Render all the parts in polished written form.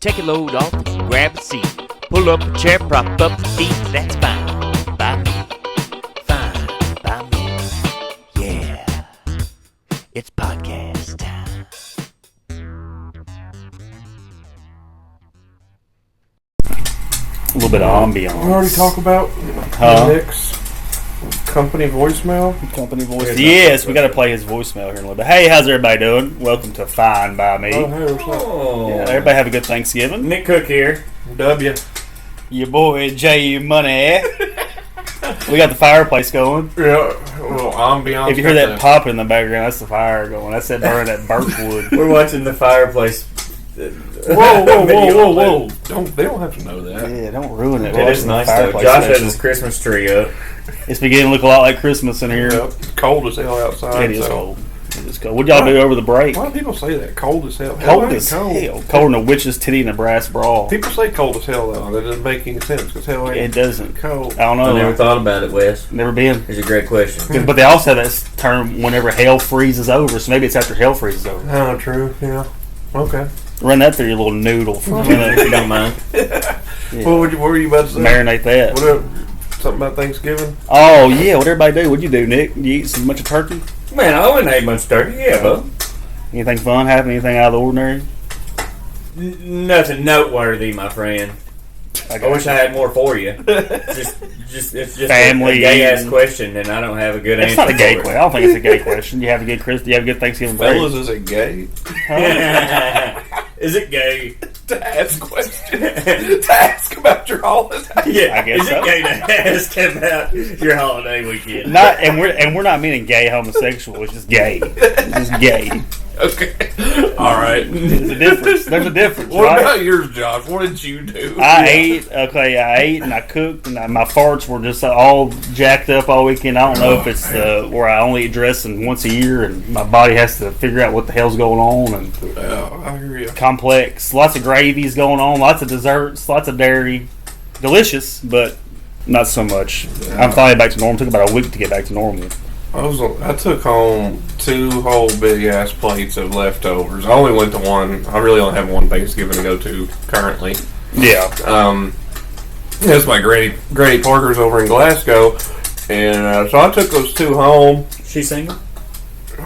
Take your load off and grab a seat. Pull up a chair, prop up your feet. That's fine by me. Fine by me. Yeah. It's podcast time. A little bit of ambiance. We already talked about Nick's company voicemail. Company voicemail. Yes, we got to play his voicemail here in a little bit. Hey, how's everybody doing? Welcome to Fine by Me. Oh, hey, what's up? Yeah, everybody have a good Thanksgiving. Nick Cook here. W. Your boy J Money. We got the fireplace going. Yeah, a little ambiance. If you hear that pop in the background, that's the fire going. That's that burning that birch wood. We're watching the fireplace. Whoa! They don't have to know that. Yeah, don't ruin it. It is nice though. Josh has his Christmas tree up. It's beginning to look a lot like Christmas in here. Yep. Cold as hell outside. It is cold. It is cold. What y'all do over the break? A lot of people say that. Cold as hell. Cold as hell. Colder than a witch's titty in a brass bra. People say cold as hell though. That doesn't make any sense because hell ain't. It doesn't. Cold. I don't know. I never thought about it, Wes. Never been. It's a great question. But they also have that term whenever hell freezes over, so maybe it's after hell freezes over. Oh, true. Yeah. Okay. Run that through your little noodle. For a minute, If you don't mind. Yeah. What were you about to say? Marinate that. Something about Thanksgiving? Oh, yeah. What'd everybody do? What'd you do, Nick? You eat some much of turkey? Man, I wouldn't eat much turkey. Yeah, bud. Anything fun happen? Anything out of the ordinary? Nothing noteworthy, my friend. I wish I had more for you. It's just Family. a gay ass question, and I don't have a good answer. It's not a gay for it. question. I don't think it's a gay question. You have a good Christmas. You have a good Thanksgiving break. Fellas, is it gay? Is it gay? To ask questions. To ask about your holiday. Yeah, I guess is so. it gay to ask about your holiday weekend? Not, and we're not meaning gay homosexual. It's just gay. It's just gay. Okay. All right. There's a difference. There's a difference. What right? about yours, Josh? What did you do? I ate and I cooked, and my farts were just all jacked up all weekend. I don't know if it's where I only eat dressing once a year, and my body has to figure out what the hell's going on. And I hear you. complex, lots of gravies going on, lots of desserts, lots of dairy, delicious, but not so much. I'm finally back to normal. It took about a week to get back to normal. I took home 2 whole big ass plates of leftovers. I only went to one. I really only have one Thanksgiving to go to currently. Yeah. That's my Granny Parker's over in Glasgow, and so I took those 2 home. She single?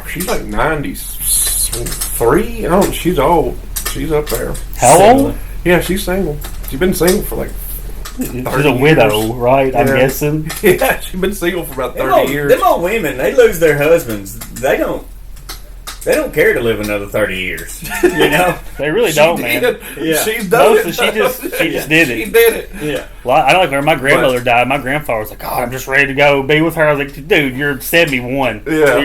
She's like 93. I don't. She's old. She's up there. How old? Yeah, she's single. She's been single for like. She's a widow, right? I'm guessing. Yeah, she's been single for about 30 years. Them old women, they lose their husbands. They don't care to live another 30 years. You know? They really don't, man. Yeah. She's done it. She just did it. She did it. Yeah. Well, I know, like when my grandmother died, my grandfather was like, "Oh, I'm just ready to go be with her." I was like, "Dude, you're 71. Yeah. So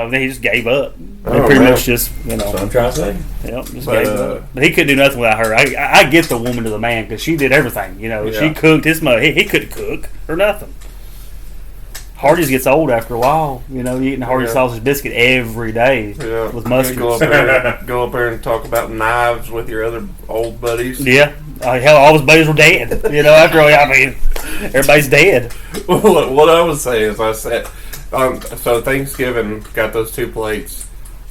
then he just gave up. They Oh, pretty man. much just, That's what I'm trying to say. just gave up. But he couldn't do nothing without her. I get the woman to the man because she did everything. Yeah. She cooked his mother. He couldn't cook or nothing. Hardee's gets old after a while. You eating a Hardee's sausage biscuit every day with mustard. Go up there and talk about knives with your other old buddies. Yeah. Hell, all his buddies were dead. After all, everybody's dead. What I would say is I said, so Thanksgiving, got those 2 plates.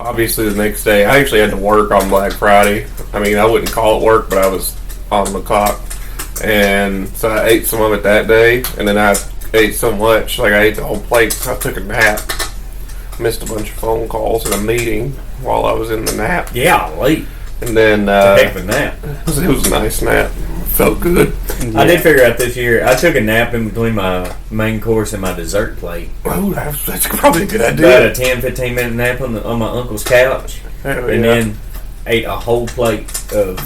Obviously, the next day, I actually had to work on Black Friday. I mean, I wouldn't call it work, but I was on the clock. And so I ate some of it that day, and then I ate so much, like I ate the whole plate, so I took a nap. Missed a bunch of phone calls and a meeting while I was in the nap. Yeah, late. And then Heck of a nap. it was a nice nap. Felt good. Yeah. I did figure out this year, I took a nap in between my main course and my dessert plate. Oh, that's probably a good About idea. a 10-15 minute nap on my uncle's couch. Hell And yeah. then ate a whole plate of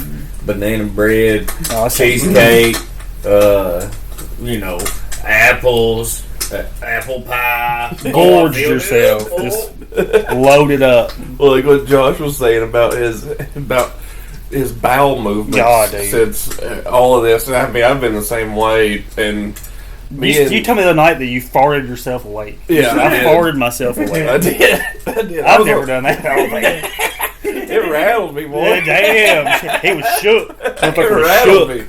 banana bread, Oh, cheesecake, apples, apple pie. Gorge yourself. Just load it up. Well, like what Josh was saying about his bowel movements God, dude. since all of this. I mean, I've been the same way, and You told me the other night that you farted yourself awake. Yeah, I I did. farted myself awake. I did. I've never done that. It rattled me, boy. Yeah, damn. He was shook. It rattled me.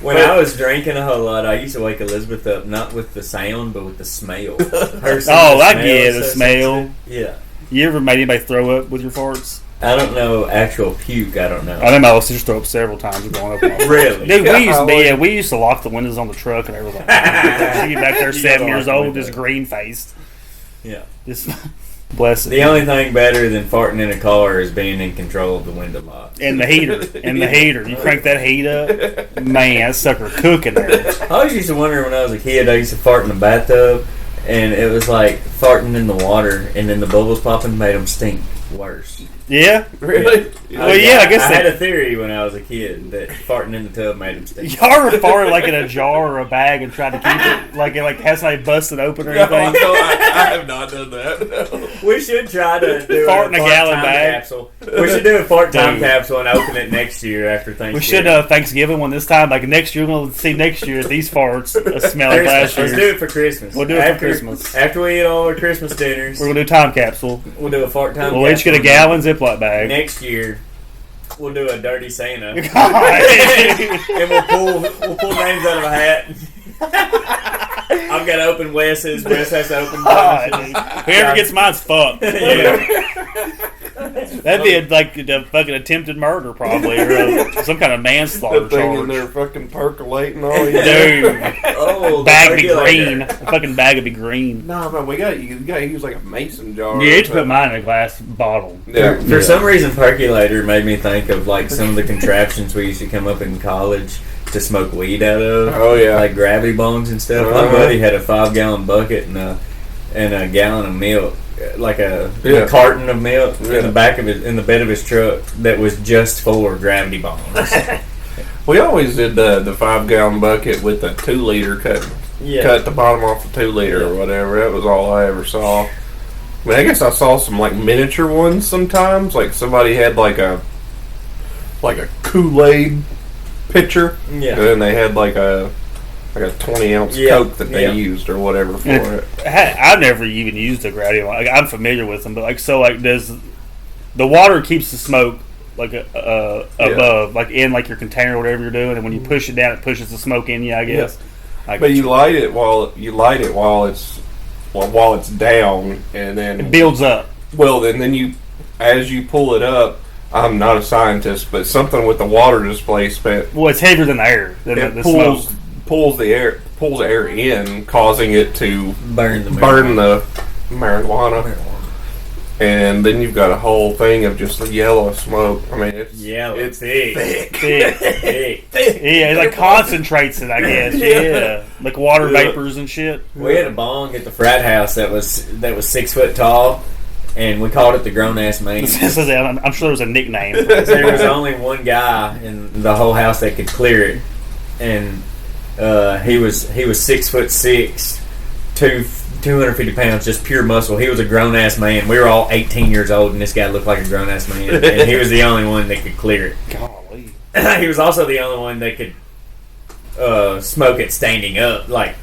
When I was drinking a whole lot, I used to wake Elizabeth up not with the sound, but with the smell. Oh, I get the smell. Yeah. You ever made anybody throw up with your farts? I don't know actual puke. I don't know. I know my little sister threw up several times growing up. Really? Dude, we used to lock the windows on the truck and everything. She get back there 7 years old, just green faced. Yeah. Just bless it. The only thing better than farting in a car is being in control of the window lock. And the heater. You crank that heat up, man, that sucker cooking there. I always used to wonder when I was a kid, I used to fart in the bathtub, and it was like farting in the water, and then the bubbles popping made them stink worse. Yeah? Really? Well, yeah, I guess I had a theory when I was a kid that farting in the tub made them stink. Y'all ever farted like in a jar or a bag and tried to keep it like has somebody busted open or anything? No, I have not done that. No. We should try to do Fart in a gallon time bag. capsule. We should do a fart time Dude. capsule and open it next year after Thanksgiving. We should Thanksgiving one this time. Like next year, we're going to see next year if these farts smell like last Let's year. do it for Christmas. We'll do it for Christmas. After we eat all our Christmas dinners, We're going to do time capsule. we'll do a fart time We'll each get a capsule. gallon Ziploc bag. Next year, we'll do a dirty Santa. God. And we'll pull names out of a hat. I've got to open Wes's. Wes has to open God, Josh's. dude. Whoever gets mine's fucked. Yeah. That'd be like a fucking attempted murder, probably, or some kind of manslaughter That thing in there charge. fucking percolating all you Dude, Oh, the bag would be regulator. green. The fucking bag would be green. No, man, you got to use like a mason jar. Yeah, you have to put mine in a glass bottle. Yeah. For some reason, percolator made me think of like some of the contraptions we used to come up in college to smoke weed out of. Oh, yeah. Like gravity bongs and stuff. My buddy had a 5-gallon bucket and a gallon of milk, like a carton of milk in the back of in the bed of his truck that was just for gravity bongs. We always did the 5-gallon bucket with the 2-liter cut the bottom off the 2-liter or whatever. That was all I ever saw. I mean, I guess I saw some like miniature ones sometimes. Like somebody had like a Kool-Aid pitcher, Yeah. and then they had like a 20-ounce Coke that they used or whatever for it. I've never even used a gravity bong. Like, I'm familiar with them, but does the water keeps the smoke like above, like in like your container or whatever you're doing, and when you push it down, it pushes the smoke in you, I guess. Like, But you light it while it's down, and then it builds up. Well, then you, as you pull it up, I'm not a scientist, but something with the water displacement, Well, it's heavier than the air, than it the smoke. pulls air in, causing it to Burn the marijuana. And then you've got a whole thing of just yellow smoke. I mean, it's thick. Thick. Yeah, it like concentrates it, I guess. Yeah, like water vapors and shit. We had a bong at the frat house that was 6 foot tall, and we called it the grown ass man. I'm sure there was a nickname. There was only one guy in the whole house that could clear it, and he was 6'6", 250 pounds, just pure muscle. He was a grown ass man. We were all 18 years old, and this guy looked like a grown ass man, and he was the only one that could clear it. Golly. He was also the only one that could smoke it standing up, like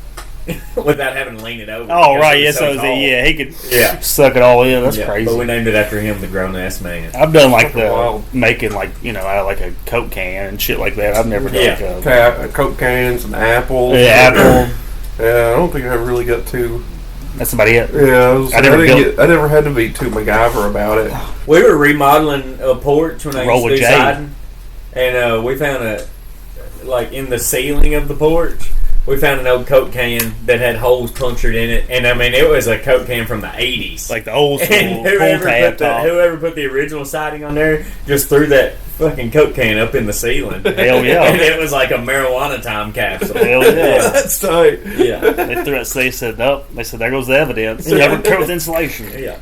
without having to lean it over. Oh, because right. he Yeah, was so tall. he could Yeah. suck it all in. That's Yeah, crazy. But we named it after him, the grown ass man. I've done like Fucking wild. making like out of like a Coke can and shit like that. I've never done Yeah. like a Coke cans and apples. apple. Yeah, I don't think I really got too. That's about it. Yeah, I never I never had to be too MacGyver about it. We were remodeling a porch when I Roll used to with do Jay. siding, and we found in the ceiling of the porch, we found an old Coke can that had holes punctured in it, and I mean it was a Coke can from the 80s. Like the old school And pull tab top. whoever put the original siding on there just threw that fucking Coke can up in the ceiling. Hell yeah. And it was like a marijuana time capsule. Hell yeah. That's tight. Yeah. They threw it. They said, nope. They said, there goes the evidence. Never covered with insulation. Yeah.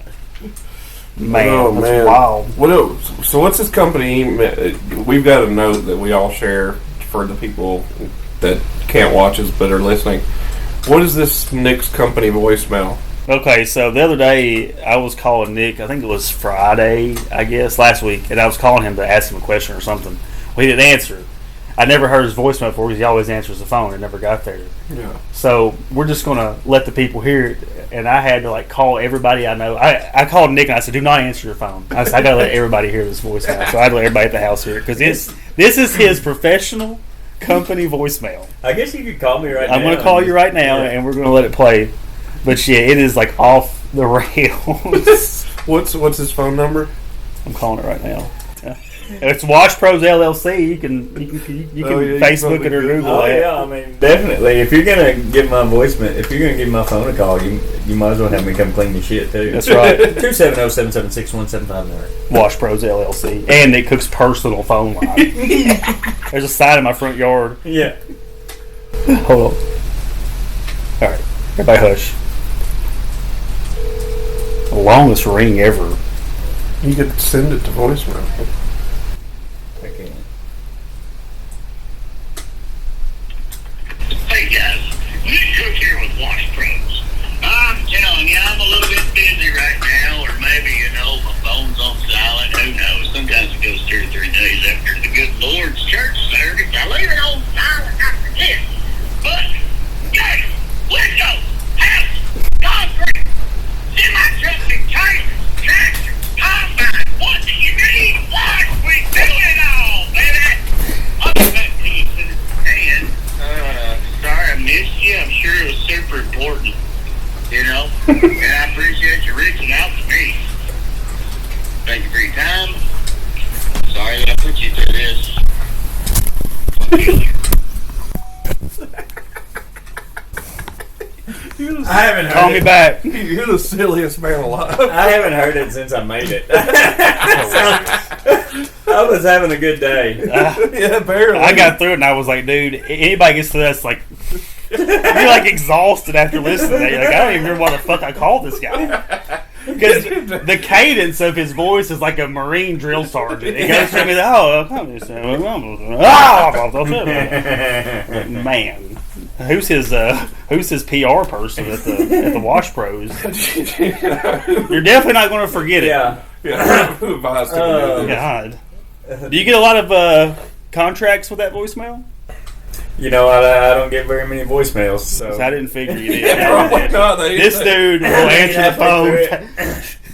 Man, Oh, that's man. wild. What else? So what's this company? We've got a note that we all share for the people that can't watch us but are listening. What is this Nick's company voicemail? Okay, so the other day I was calling Nick. I think it was Friday, I guess, last week, and I was calling him to ask him a question or something. Well, he didn't answer. I never heard his voicemail before because he always answers the phone. It never got there. Yeah. So we're just going to let the people hear it. And I had to like call everybody I know. I called Nick and I said, do not answer your phone. I said, I got to let everybody hear this voicemail. So I had to let everybody at the house hear it because this is his professional company voicemail. I guess you could call me right now. I'm going to call you right now Yeah. and we're going to let it play. But yeah, it is like off the rails. What's his phone number? I'm calling it right now. Yeah. It's Wash Pros LLC. You can Facebook it or Google Oh it. yeah, I mean definitely. If you're gonna give my voicemail, if you're gonna give my phone a call, you might as well have me come clean your shit too. That's right. 270-776-1759. Wash Pros LLC, and it cooks personal phone line. There's a sign in my front yard. Yeah. Hold on. All right, everybody hush. The longest ring ever. You could send it to voicemail. I can't. Hey guys, Nick Cook here with Wash Pros. I'm telling you, I'm a little bit busy right now, or maybe, my phone's on silent. Who knows? Sometimes it goes 2 or 3 days after the good Lord's church service. I leave it on silent, I forget. But, guys, windows, house, concrete, semi-truck and trailers, tractor, combine, what do you need? Wash, we do it all, baby! I'll be back to you as soon as I can. Sorry I missed you. I'm sure it was super important, and I appreciate you reaching out to me. Thank you for your time. Sorry that I put you through this. I haven't heard Call me it. back. You're the silliest man alive. I haven't heard it since I made it. I was having a good day. Yeah, barely. I got through it and I was like, dude, anybody gets to this, like, you're like exhausted after listening to that. You're like, I don't even remember why the fuck I called this guy. Because the cadence of his voice is like a Marine drill sergeant. It goes from me, man. Who's his PR person at the Wash Pros? You're definitely not going to forget it. Yeah. Yeah, who advised him to do this? God. Do you get a lot of contracts with that voicemail? I don't get very many voicemails, so 'Cause I didn't figure you did. Probably not. This dude will answer the phone.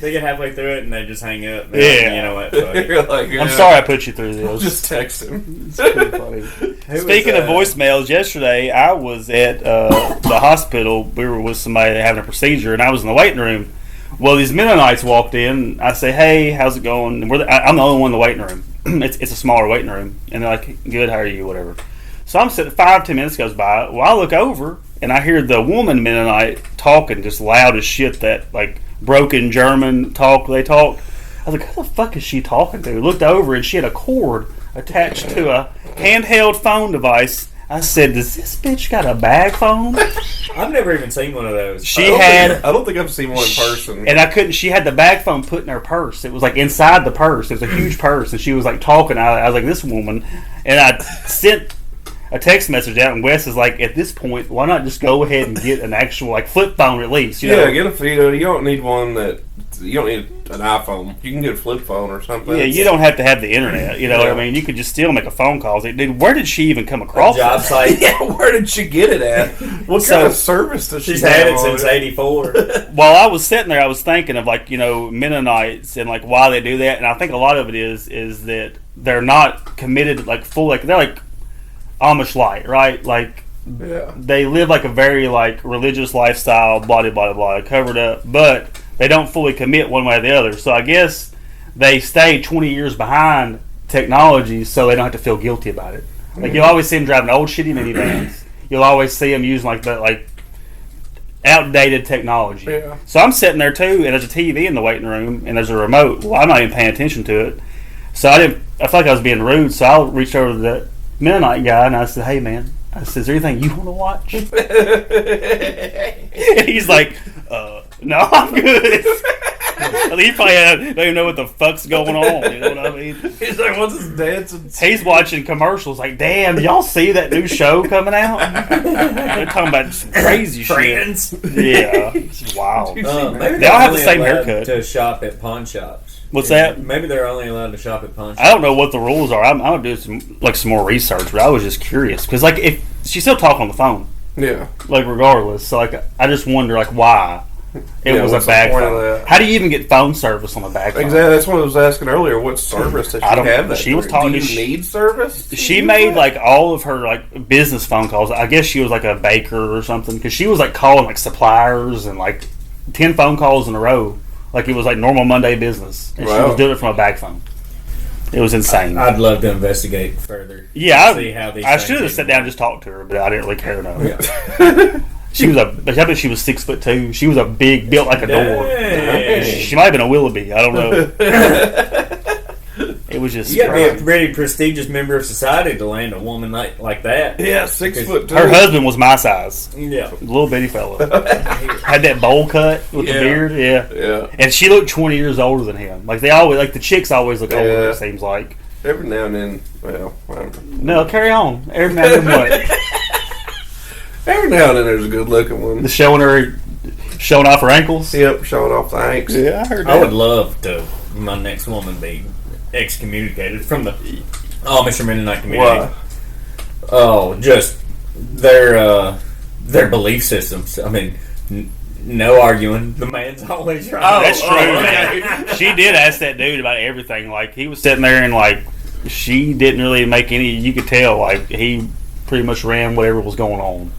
They get halfway through it and they just hang up. Yeah. You know what? Fuck it. You're like, I'm sorry I put you through this. Just text him. It's pretty funny. Who Speaking was, of voicemails, yesterday I was at the hospital. We were with somebody having a procedure, and I was in the waiting room. Well, these Mennonites walked in. I say, "Hey, how's it going?" And I'm the only one in the waiting room. It's a smaller waiting room, and they're like, "Good, how are you?" Whatever. So I'm sitting. 5-10 minutes goes by. Well, I look over and I hear the woman Mennonite talking just loud as shit. That like broken German talk they talk. I was like, "Who the fuck is she talking to?" Looked over and she had a cord attached to a handheld phone device. I said, "Does this bitch got a bag phone?" I've never even seen one of those. I don't think I've seen one in person. And I couldn't. She had the bag phone put in her purse. It was like inside the purse. It was a huge purse, and she was like talking. I was like, "This woman," and I sent a text message out, and Wes is like, "At this point, why not just go ahead and get an actual like flip phone at least?" You know? Get a you don't need one that you don't need an iPhone. You can get a flip phone or something. Yeah, you don't have to have the internet. You know what I mean? You could just still make a phone call. Dude, where did she even come across job it? site. Yeah, where did she get it at? What kind of service does she She's have had it on since '84. While I was sitting there, I was thinking of like Mennonites and like why they do that, and I think a lot of it is that they're not committed like full like they're like Amish light, right? Like they live like a very like religious lifestyle, blah blah blah blah, covered up, but they don't fully commit one way or the other. So I guess they stay 20 years behind technology, so they don't have to feel guilty about it. Like you'll always see them driving old shitty minivans. You'll always see them using like that like outdated technology. Yeah. So I'm sitting there too, and there's a TV in the waiting room, and there's a remote. Well, I'm not even paying attention to it, so I felt like I was being rude. So I reached over to the Mennonite guy and I said, "Hey man," I said, "is there anything you want to watch?" And he's like, "No, I'm good." He probably don't even know what the fuck's going on. You know what I mean? He's like, "What's this dancing?" He's watching commercials like, "Damn, y'all see that new show coming out?" They're talking about some crazy Friends. shit. Yeah, it's wild. Maybe They they're all have the only same allowed haircut. to shop at pawn shops. What's that? Maybe they're only allowed to shop at pawn shops. I don't know what the rules are. I'm gonna do some more research, but I was just curious because like if she's still talking on the phone, Yeah. like regardless. So like I just wonder like why it was a what's the bag point of phone. that? How do you even get phone service on a bag phone? Exactly. That's what I was asking earlier. What service does she I don't- have? That she was through? talking Do to you need service? She made like all of her like business phone calls. I guess she was like a baker or something because she was like calling like suppliers and like 10 phone calls in a row Like it was like normal Monday business, and she Wow. was doing it from a back phone. It was insane. I'd love to investigate further. Yeah, see how these I things should have even sat down and work. just talked to her, but I didn't really care enough. Yeah. She was I bet she was 6'2". She was a big, built like a door. Dang. She might have been a Willoughby. I don't know. It was just You got to be a pretty prestigious member of society to land a woman like that. Yeah, 6'2". her husband was my size, Yeah. little bitty fella. Had that bowl cut with the Yeah. beard. Yeah. Yeah. And she looked 20 years older than him. Like they always, like the chicks always look older. Yeah. It seems like. Every now and then, well, I don't No, know. carry on. Every now and then, what? Every now and then there's a good looking one. The showing off her ankles. Yep, showing off the ankles. Yeah, I heard I would love to my next woman be excommunicated from the Amish or Mennonite community. Why? Oh, just their belief systems. I mean, no arguing. The man's always right. Oh, that's true. okay. Man. She did ask that dude about everything. Like he was sitting there and like she didn't really make any. You could tell like he pretty much ran whatever was going on,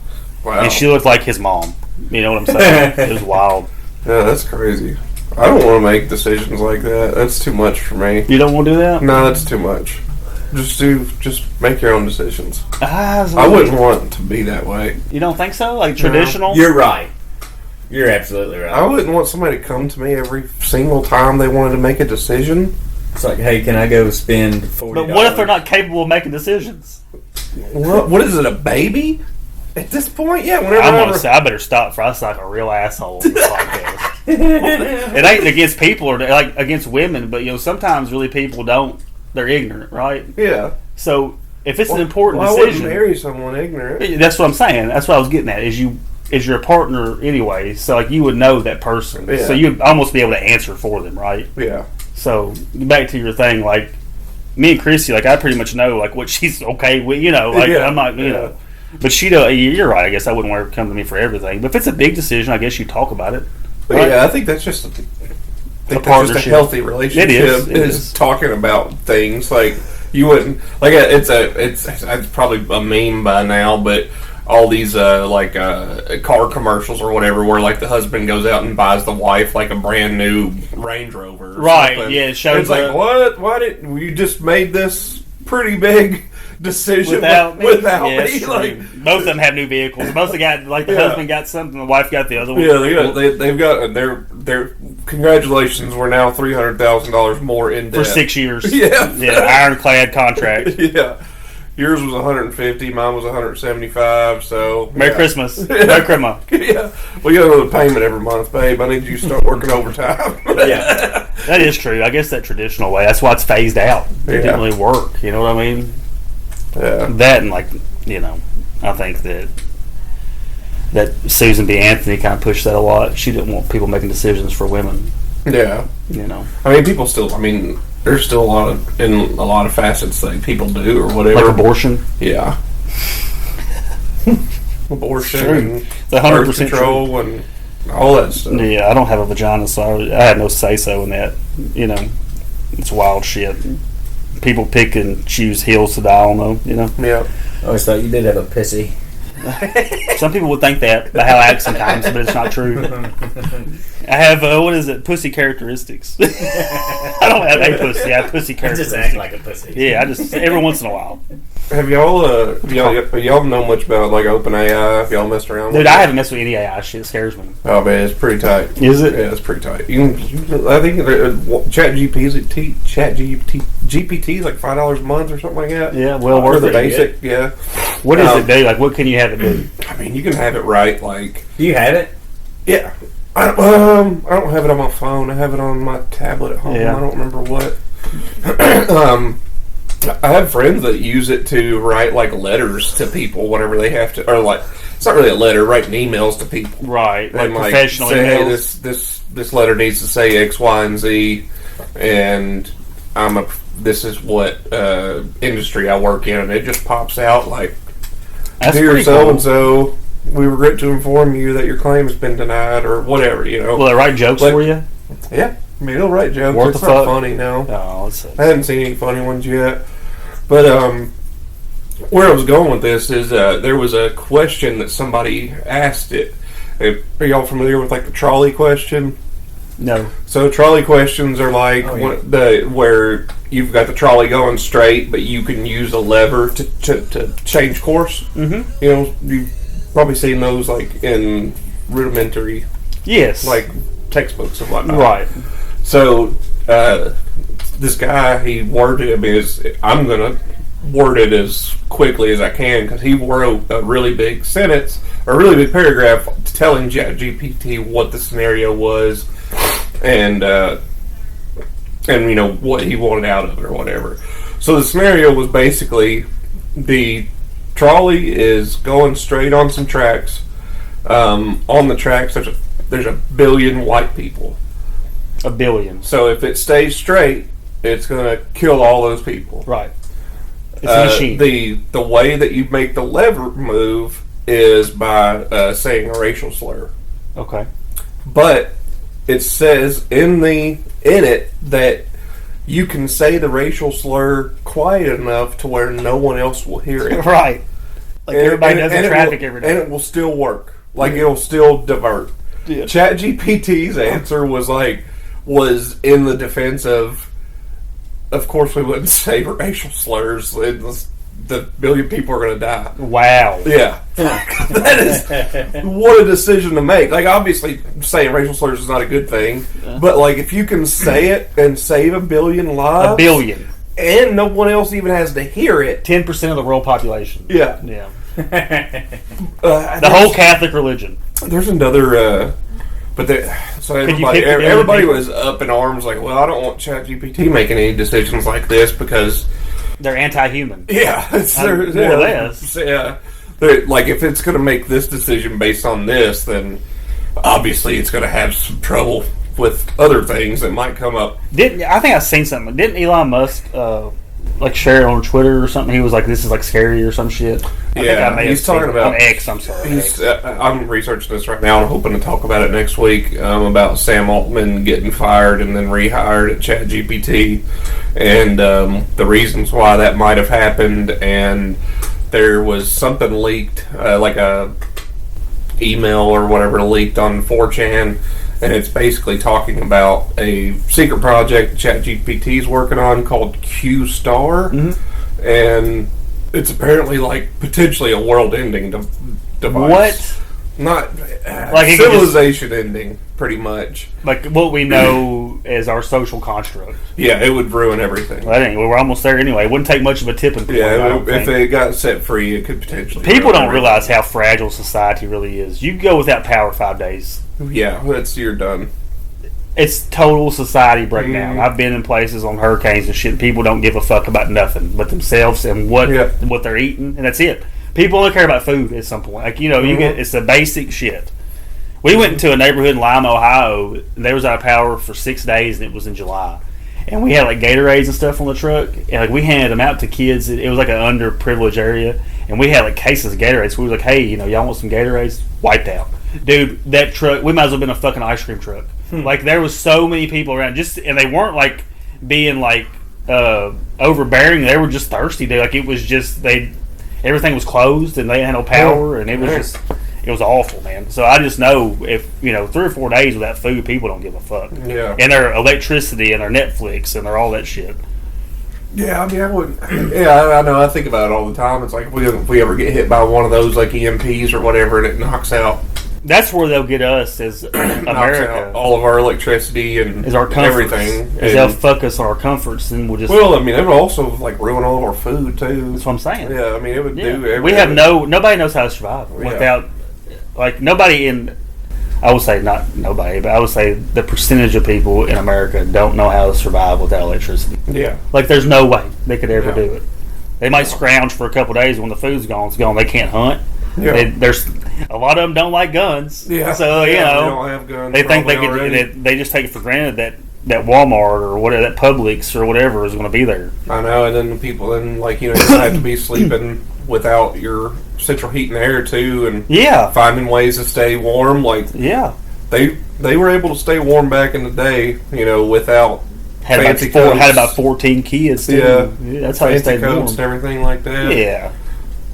Wow. and she looked like his mom. You know what I'm saying? It was wild. Yeah, that's crazy. I don't want to make decisions like that. That's too much for me. You don't want to do that? No, that's too much. Just make your own decisions. I I wouldn't want to be that way. You don't think so? Like traditional? You're right. You're absolutely right. I wouldn't want somebody to come to me every single time they wanted to make a decision. It's like, hey, can I go spend $40? But what if they're not capable of making decisions? What is it, a baby? At this point, yeah. Whenever I'm I gonna ever- say I better stop for I sound like a real asshole on this podcast. It ain't against people or like against women, but you know sometimes really people don't. They're ignorant, right? yeah. So if it's an important Well, I wouldn't decision, marry someone ignorant. that's what I'm saying. That's what I was getting at. Is your partner anyway? So like you would know that person, Yeah. so you'd almost be able to answer for them, right? Yeah. So back to your thing, like me and Chrissy, like I pretty much know like what she's okay with. You know, like Yeah, I'm not, you yeah. know. But she don't. You're right. I guess I wouldn't want her to come to me for everything. But if it's a big decision, I guess you talk about it. But Right. yeah, I think that's just that's just a partnership. healthy relationship. It is. Is talking about things like you wouldn't like. It's probably a meme by now, but all these car commercials or whatever, where like the husband goes out and buys the wife like a brand new Range Rover, or Right, something. yeah, it shows It's like up. what? Why didn't you just made this pretty big decision Without me, without yeah, me? it's Like, true. Both of them have new vehicles. Both of them got like the Yeah. husband got something, the wife got the other one. yeah, they've got their congratulations. We're now $300,000 more in debt for 6 years. Yeah. Ironclad contract. Yeah, yours was 150, mine was 175. So Merry yeah. Christmas. Merry Christmas. Yeah, we got another payment every month, babe. I need you to start working overtime. Yeah. That is true. I guess that traditional way. That's why it's phased out. It Yeah. didn't really work. You know what I mean? Yeah, That and like I think that Susan B. Anthony kind of pushed that a lot. She didn't want people making decisions for women. yeah. You know, I mean, people still. I mean, there's still a lot of facets that people do or whatever. like abortion. Yeah. Abortion, True. and It's 100% birth control, and all that stuff. Yeah, I don't have a vagina, so I had no say so in that. You know, it's wild shit. People pick and choose hills to die on, though. You know, Yeah. I always thought you did have a pissy. some people would think that by how I act sometimes, but it's not true. I have what is it? Pussy characteristics. I don't have a pussy. I have pussy I characteristics. just act like a pussy. Yeah, I just every once in a while. Have y'all know much about like OpenAI? Have y'all messed around? Dude, with I it? haven't messed with any AI shit. It scares me. Oh man, it's pretty tight. Is it? Yeah, it's pretty tight. I think GPT is like $5 a month or something like that. Yeah, well For worth the it. basic. Yeah. What does it do? Like, what can you have it do? I mean, you can have it right. Like, Do you have it? yeah. I don't have it on my phone. I have it on my tablet at home. Yeah. I don't remember what. I have friends that use it to write like letters to people whenever they have to, or like it's not really a letter, writing emails to people. Right, like And professional say, hey, emails. this letter needs to say X, Y, and Z, and this is what industry I work in, and it just pops out like, That's dear pretty so cool. and so, we regret to inform you that your claim has been denied, or whatever, you know. Will it write jokes Like- for you? Yeah, I mean it'll write jokes. What It's the not fuck? funny, no. Oh, let's see. I haven't seen any funny ones yet. But where I was going with this is there was a question that somebody asked it. Are y'all familiar with like the trolley question? No. So trolley questions are like where you've got the trolley going straight, but you can use a lever to change course. Mm-hmm. You know, you've probably seen those like in rudimentary, Yes. like textbooks and whatnot. Right. So this guy, he worded it as I'm gonna word it as quickly as I can because he wrote a really big sentence or a really big paragraph telling ChatGPT what the scenario was and you know what he wanted out of it or whatever. So the scenario was basically the trolley is going straight on some tracks. On the tracks, there's a billion white people. A billion. So if it stays straight, it's gonna kill all those people. Right. It's a machine. The way that you make the lever move is by saying a racial slur. Okay. But it says in it that you can say the racial slur quiet enough to where no one else will hear it. Right. Like everybody does in traffic every day. And it will still work. Like it'll still divert. Yeah. ChatGPT's answer was in the defense of course we wouldn't say racial slurs. The billion people are going to die. Wow. Yeah. That is what a decision to make. Like, obviously, saying racial slurs is not a good thing, but, like, if you can say it and save a billion lives... A billion. And no one else even has to hear it... 10% of the world population. Yeah. Yeah. The whole Catholic religion. There's another... So everybody was up in arms like, well, I don't want ChatGPT making any decisions like this because... They're anti-human. Yeah. More or less. Yeah. Like, if it's going to make this decision based on this, then obviously it's going to have some trouble with other things that might come up. I think I've seen something. Didn't Elon Musk share it on Twitter or something? He was like, "This is like scary" or some shit. I think I may he's have talking about on X. I'm sorry. I'm researching this right now. I'm hoping to talk about it next week about Sam Altman getting fired and then rehired at ChatGPT, and the reasons why that might have happened. And there was something leaked, like a email or whatever leaked on 4chan. And it's basically talking about a secret project ChatGPT is working on called Q Star, and it's apparently like potentially a world-ending device. What? Not like civilization ending, pretty much. Like what we know as our social construct. Yeah, it would ruin everything. Well, anyway, we're almost there anyway. It wouldn't take much of a tipping point. Yeah, if it got set free, it could potentially. People don't realize how fragile society really is. You can go without power 5 days. Yeah, you're done. It's total society breakdown. I've been in places on hurricanes and shit. People don't give a fuck about nothing but themselves and what they're eating, and that's it. People only care about food at some point. Like, you know, you get it's the basic shit. We went into a neighborhood in Lima, Ohio, and they was out of power for 6 days, and it was in July. And we had like Gatorades and stuff on the truck, and like we handed them out to kids. It was like an underprivileged area, and we had like cases of Gatorades. So we was like, "Hey, you know, y'all want some Gatorades?" Wiped out, dude. That truck, we might as well have been a fucking ice cream truck. Like there was so many people around, and they weren't like being like overbearing. They were just thirsty, dude. Like it was just everything was closed, and they had no power, and it was awful, man. So I just know if 3 or 4 days without food, people don't give a fuck. Yeah. And their electricity and their Netflix and their all that shit. Yeah, I mean, I wouldn't. Yeah, I know. I think about it all the time. It's like if we ever get hit by one of those, like EMPs or whatever, and it knocks out. That's where they'll get us as America. All of our electricity and our everything. As they'll fuck us on our comforts, and we'll just. Well, I mean, it would also like ruin all of our food too. That's what I'm saying. Yeah, I mean, it would do everything. We have nobody knows how to survive without, like nobody in. I would say not nobody, but I would say the percentage of people in America don't know how to survive without electricity. Yeah, like there's no way they could ever do it. They might scrounge for a couple days when the food's gone. It's gone. They can't hunt. Yeah. There's a lot of them don't like guns. Yeah. So they don't have guns. They think they could. They just take it for granted that Walmart or whatever, that Publix or whatever is going to be there. I know, and then the people you have to be sleeping without your central heat and air too, and finding ways to stay warm. Like they were able to stay warm back in the day, without had about 14 kids. Too. Yeah, that's how they stayed warm and everything like that. Yeah.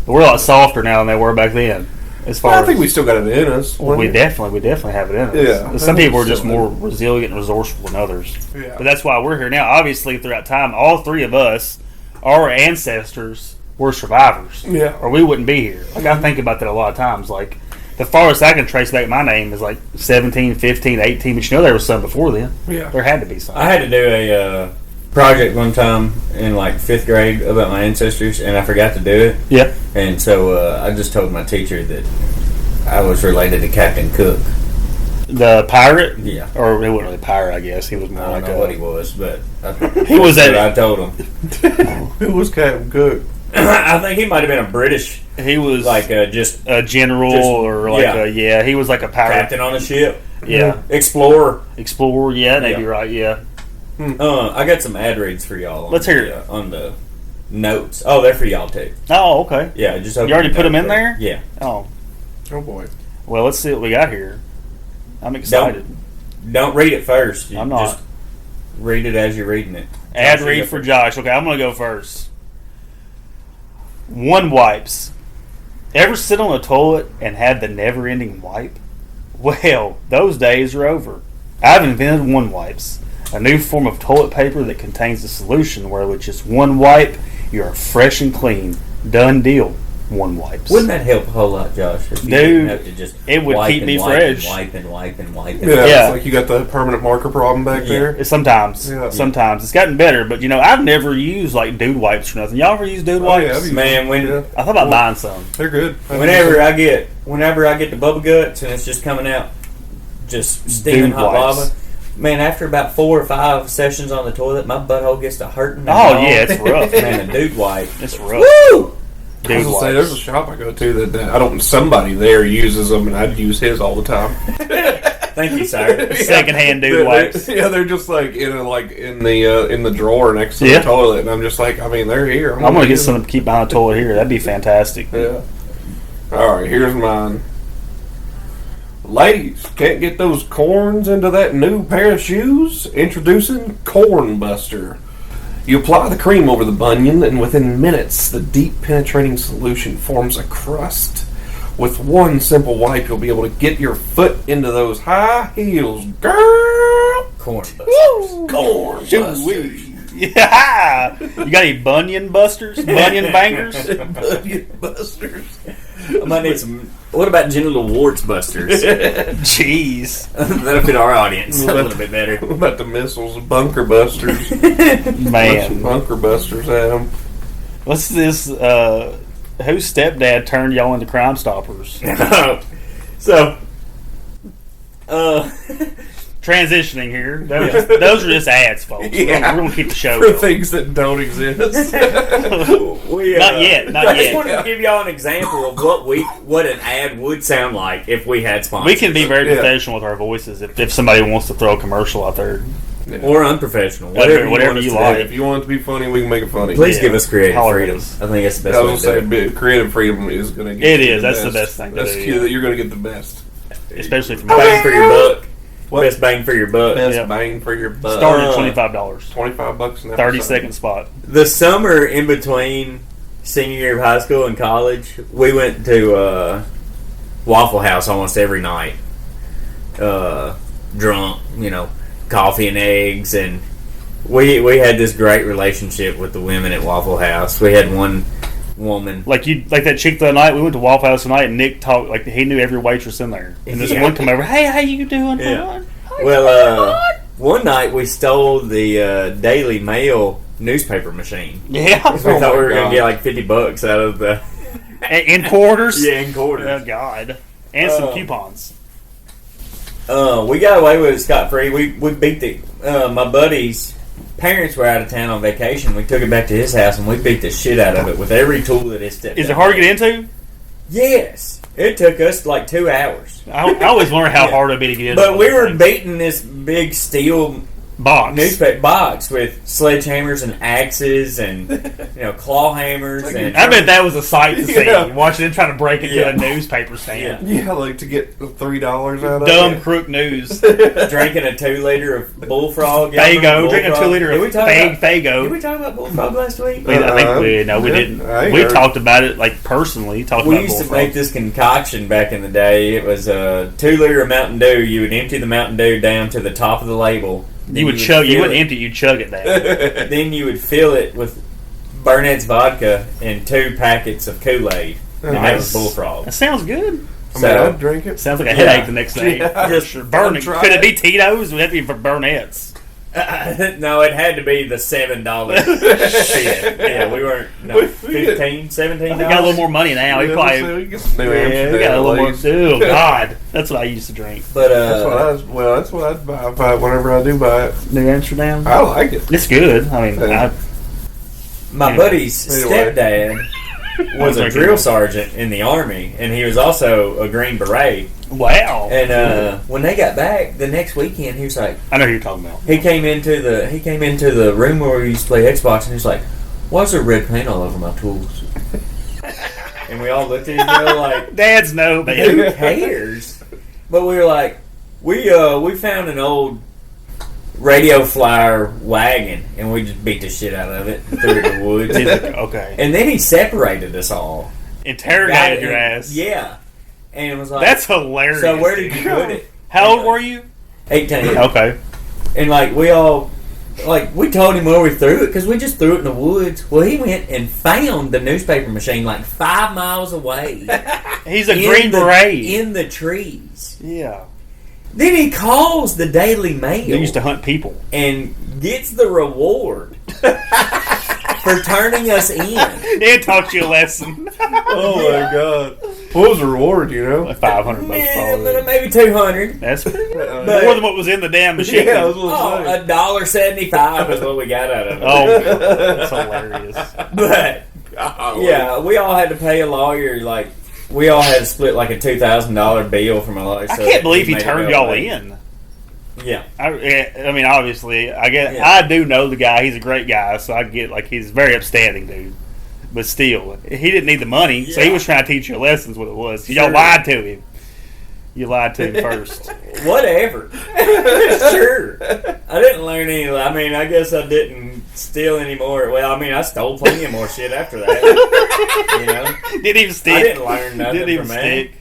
We're a lot softer now than they were back then. As far Well, I think as, we still got it in us. we definitely have it in us. Yeah. Some people are just more resilient and resourceful than others. Yeah. But that's why we're here now. Obviously, throughout time, all three of us, our ancestors, were survivors. Yeah. Or we wouldn't be here. Like, I think about that a lot of times. Like, the farthest I can trace back my name is like 17, 15, 18. But you know there was some before then. Yeah. There had to be some. I had to do a project one time in like 5th grade about my ancestors, and I forgot to do it. Yeah. And so I just told my teacher that I was related to Captain Cook. The pirate? Yeah. Or he wasn't really a pirate, I guess. He was I more don't like know a... what he was, but He was that's a- what I told him. Who was Captain Cook? I think he might have been a British, He was like just a general just- or like yeah. he was like a pirate. captain on a ship. Yeah. Explorer. Explorer, yeah, maybe Yeah. right, yeah. I got some ad reads for y'all. Let's hear it. On the notes. Oh, they're for y'all too. Oh, okay. Yeah, just You already put them in there? Yeah. Oh, Oh boy. well, let's see what we got here. I'm excited. Don't read it first. You I'm not. Just read it as you're reading it. Ad Josh, read you go for first. Josh. Okay, I'm going to go first. One wipes. Ever sit on a toilet and had the never-ending wipe? Well, those days are over. I've invented one wipes, a new form of toilet paper that contains a solution where with just one wipe, you are fresh and clean. Done deal. One wipes. Wouldn't that help a whole lot, Josh? If you Dude, didn't have to just it would wipe keep and me wipe fresh. And wipe and wipe. Yeah, Yeah. It's like you got the permanent marker problem back there. Sometimes. Yeah. Sometimes. It's gotten better, but I've never used like dude wipes or nothing. Y'all ever use dude Oh, wipes? yeah, I've used- Man, Yeah. I thought about buying some. They're good. whenever I get the bubble guts and it's just coming out, just steaming Dude hot wipes. lava. Man, after about 4 or 5 sessions on the toilet, my butthole gets to hurting. Oh, yeah, it's rough. Man, a dude wipe. It's rough. Woo! I was Dude gonna say, there's a wipes. shop I go to that I don't. Somebody there uses them, and I'd use his all the time. Thank you, sir. Secondhand dude They're- wipes. Yeah, they're just like in the drawer next to Yeah. the toilet, and I'm just like, I mean, they're here. I'm going to get use some to keep behind the toilet here. That'd be fantastic. them. Yeah. All right, here's mine. Ladies, can't get those corns into that new pair of shoes? Introducing Corn Buster. You apply the cream over the bunion, and within minutes, the deep penetrating solution forms a crust. With one simple wipe, you'll be able to get your foot into those high heels, girl. Corn busters. Corn Busters. Yeah! You got any bunion busters? Bunion bangers? Bunion Busters. I might need some. What about genital warts busters? Jeez. That'll fit our audience a little bit better. What about the missiles? Bunker Busters. Man. Bunker Busters at them. What's this? Whose stepdad turned y'all into Crime Stoppers? So, Transitioning here. Those are just ads, folks. Yeah. We're going to keep the show For going. things that don't exist. we Not yet, not I just yet. wanted to give y'all an example of what an ad would sound like if we had sponsors. We can be very Yeah. professional with our voices if somebody wants to throw a commercial out there. or unprofessional, Whatever whatever you you like. want us to If you want it to be funny, we can make it funny. do. Please Yeah. give us creative Holler at freedom. us. I think that's the best I way was to do going to it. say, creative freedom is going to get It you is. the That's the best. best thing to That's do, cute yeah. that you're going to get the best. Especially from Bang for your buck. What? Best bang for your buck. Best Yeah. bang for your buck. starting at $25. $25 an 30-second spot. The summer in between senior year of high school and college, we went to Waffle House almost every night. Drunk, coffee and eggs, and we had this great relationship with the women at Waffle House. We had one woman. Like that chick the other night, we went to Waffle House tonight, and Nick talked like he knew every waitress in there. And this Yeah. one come over, hey, how you doing? Yeah. hon? Well, one night we stole the Daily Mail newspaper machine. Yeah, We thought we were going God. to get like $50 out of the in quarters. in quarters. Oh God, and some coupons. We got away with it scot free. We beat my buddy's parents were out of town on vacation. We took it back to his house and we beat the shit out of it with every tool that his stepdad Is it hard to had. get into? Yes, it took us like 2 hours. I always wonder how hard it'd be to get into. But we one were of those things. beating this big steel box. newspaper box with sledgehammers and axes and claw hammers. And I bet that was a sight to see. Yeah. Watching them trying to break into Yeah. a newspaper stand. Yeah, like to get $3 out of Dumb it. crook news. drinking a 2-liter of bullfrog. Y'all remember Fago. Drinking a Bullfrog? 2 liter Did we of talk about- Fago. Did we talk about bullfrog last week? I think we I didn't. ain't We heard. talked about it like personally. Talked We about used to bullfrog. make this concoction back in the day. It was a 2-liter of Mountain Dew. You would empty the Mountain Dew down to the top of the label. Then You would chug. You fill wouldn't it- empty. You'd chug it down. Then you would fill it with Burnett's vodka and 2 packets of Kool-Aid. And that was Bullfrog. That sounds good. I mean, I'd drink it. Sounds like a headache the next day. Yeah. Just burning. I'll try Could it be it. Tito's? Would that be for Burnett's? No, it had to be the $7 shit. Yeah, we weren't. No, We- we 15 $17. We got a little more money now. We Yeah, probably. so we get some New Yeah, Amsterdam we got a little at more. least. Oh God, that's what I used to drink. But That's what I'd buy whenever I do buy it. New Amsterdam. I like it. It's good. I mean, Yeah. my buddy's Anyway. stepdad was a drill sergeant in the Army, and he was also a Green Beret. wow. And when they got back the next weekend, he was like, I know who you're talking about. he came into the room where we used to play Xbox, and he was like, "Why is there red paint all over my tools?" And we all looked at each other like, Dads know, "Who man. cares?" But we were like, we found an old radio flyer wagon, and we just beat the shit out of it and threw it in the woods. He's like, okay. And then he separated us all. Interrogated your ass. Yeah. And it was like, That's hilarious. so where did you put it? How old were you? 18. Okay. And like we all, like we told him where we threw it because we just threw it in the woods. Well, he went and found the newspaper machine like 5 miles away. He's a Green Beret. In the trees. Yeah. Then he calls the Daily Mail. They used to hunt people. and gets the reward for turning us in. It taught you a lesson. Oh my god! What was the reward? You know? Like $500 probably. Maybe 200. That's pretty good. But- More than what was in the damn machine. Yeah, I was gonna say. $1.75 is what we got out of it. Oh, that's hilarious. But yeah, we all had to pay a lawyer. Like we all had to split like a $2,000 bill from a lawyer. I so can't believe he made it turned go y'all away. in. Yeah, I mean, obviously, I get. Yeah. I do know the guy. He's a great guy, so I get like he's a very upstanding dude. But still, he didn't need the money, so he Yeah. was trying to teach you lessons. What it was, Sure. y'all lied to him. You lied to him first. whatever. Sure, I didn't learn any. I mean, I guess I didn't steal any more. Well, I mean, I stole plenty of more shit after that. You know, Didn't even stick. I didn't learn nothing Didn't even from that. stick.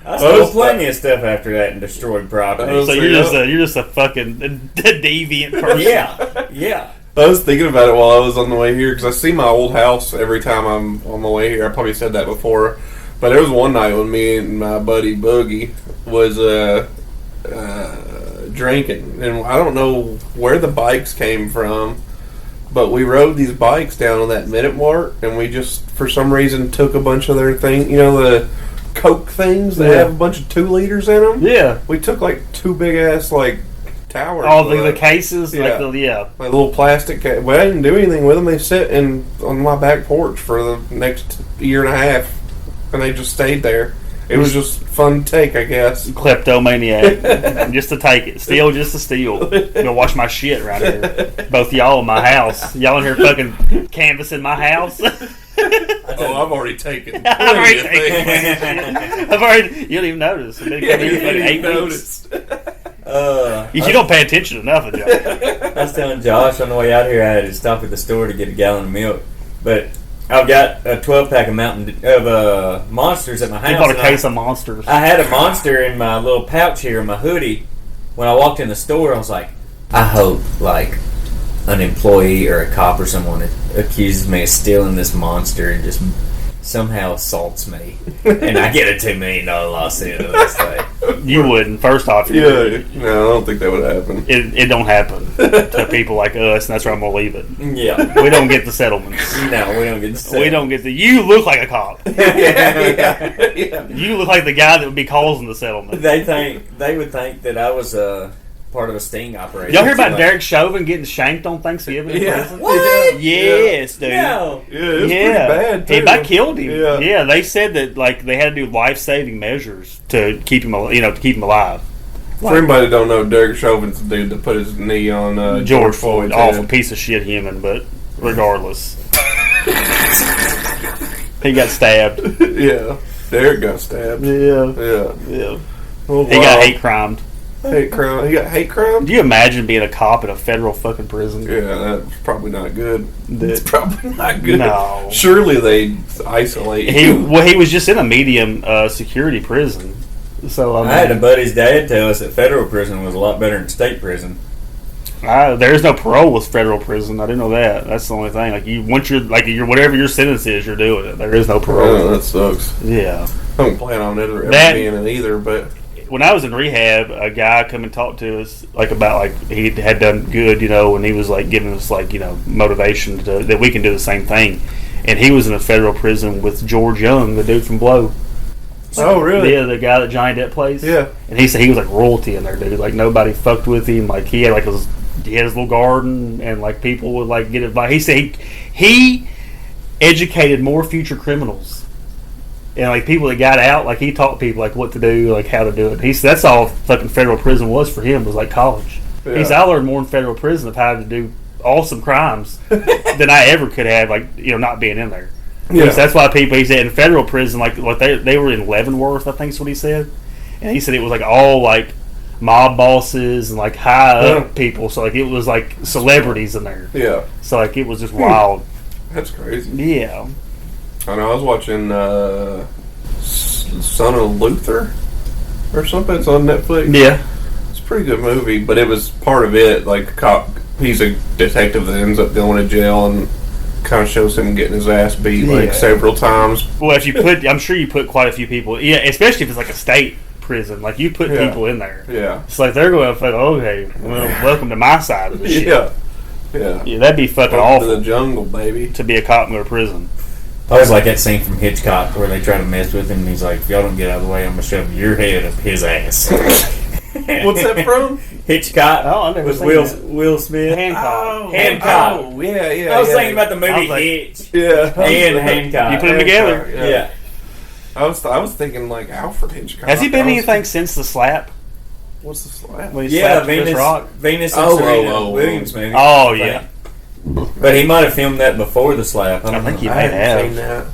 I stole plenty of stuff after that and destroyed property. Oh, So you're just a fucking deviant person. Yeah, yeah. I was thinking about it while I was on the way here because I see my old house every time I'm on my way here. I probably said that before, but there was one night when me and my buddy Boogie was drinking, and I don't know where the bikes came from, but we rode these bikes down on that Minute Mart, and we just for some reason took a bunch of their thing, you know, the Coke things that Yeah. have a bunch of 2 liters in them. Yeah. We took like 2 big ass like towers. All the of- cases, Yeah. like the like little plastic. Well, I didn't do anything with them. They sit on my back porch for the next year and a half, and they just stayed there. It was just fun to take, I guess. kleptomaniac, just to take it, steal just to steal. Gonna wash my shit around here. Both y'all in my house. Y'all in here fucking canvassing my house. Oh, I've already taken. I've already plenty of taken things. my shit. You didn't even notice. I've been coming here for like 8 weeks. You don't pay attention enough, Joe. I was telling Josh on the way out here I had to stop at the store to get a gallon of milk, but I've got a 12-pack of Monsters at my house. He bought a and case of Monsters. I had a Monster in my little pouch here in my hoodie. When I walked in the store, I was like, I hope like an employee or a cop or someone accuses me of stealing this Monster and just somehow assaults me, and I get a $2 million lawsuit over this thing. You wouldn't. First off, you Yeah, wouldn't. no, I don't think that would happen. It don't happen to people like us, and that's where I'm gonna leave it. Yeah, We don't get the settlements. no, we don't get to We don't get the. You look like a cop. Yeah. You look like the guy that would be causing the settlement. They would think that I was part of a sting operation. Y'all hear about Like, Derek Chauvin getting shanked on Thanksgiving? in Yeah. prison? What? Yes, dude. No. Yeah, it was Yeah, pretty bad, too. He about killed him. Yeah. Yeah, they said that like they had to do life-saving measures to keep him, to keep him alive. For anybody that don't know, Derek Chauvin's the dude that put his knee on George Floyd, Floyd's awful head. piece of shit human, but regardless, he got stabbed. Yeah, Derek got stabbed. Yeah, Yeah. He got hate crimed. Hate crime. He got hate crime? Do you imagine being a cop in a federal fucking prison? Yeah, that's probably not good. That- It's probably not good. No. Surely they isolate He you. he was just in a medium security prison. So I had a buddy's dad tell us that federal prison was a lot better than state prison. there's no parole with federal prison. I didn't know that. That's the only thing. Like once you're whatever your sentence is, you're doing it. There is no Oh, parole. that sucks. Yeah. I don't plan on ever That- being in either, but When I was in rehab, a guy come and talked to us about he had done good, and he was giving us motivation that we can do the same thing. And he was in a federal prison with George Young, the dude from Blow. oh really? Yeah, the guy that Johnny Depp plays. Yeah. And he said he was like royalty in there, dude. Like nobody fucked with him. Like he had he had his little garden, and people would get advice. He said he educated more future criminals. And people that got out, he taught people what to do, how to do it. He said that's all fucking federal prison was for him, was college. Yeah. He said I learned more in federal prison of how to do awesome crimes than I ever could have, not being in there. Yeah. So that's why he said in federal prison, they were in Leavenworth, I think is what he said. And he said it was all mob bosses and high up people. So it was celebrities in there. Yeah. So it was just wild. That's crazy. Yeah. I know. I was watching Son of Luther or something. It's on Netflix. Yeah. It's a pretty good movie, but it was part of it. A cop, he's a detective that ends up going to jail and kind of shows him getting his ass beat Yeah. several times. Well, I'm sure you put quite a few people. Yeah, especially if it's a state prison. You put Yeah. people in there. Yeah. It's they're going to okay, well, welcome to my side of the shit. Yeah. Yeah. Yeah, that'd be fucking Welcome awful to the jungle, baby. to be a cop and go to prison. I always like that scene from Hitchcock where they try to mess with him and he's like, if y'all don't get out of the way, I'm going to shove your head up his ass. What's that from? Hitchcock Oh, I never with seen Will, that. Will Smith. Hancock. Hancock. Oh, yeah, yeah. I was yeah. thinking about the I movie was like- Hitch Yeah. and Hancock. You put them together. Yeah. I was thinking Alfred Hitchcock. Has he been I was- anything since the slap? What's the slap? When he Yeah, slapped Chris Venus, Rock? Venus and Oh, Serena oh, oh, oh. Williams movie. Oh, I think. yeah. But he might have filmed that before the slap. I think he I may haven't have. seen that.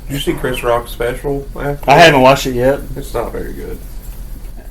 Did you see Chris Rock's special? After I haven't watched it yet. It's not very good.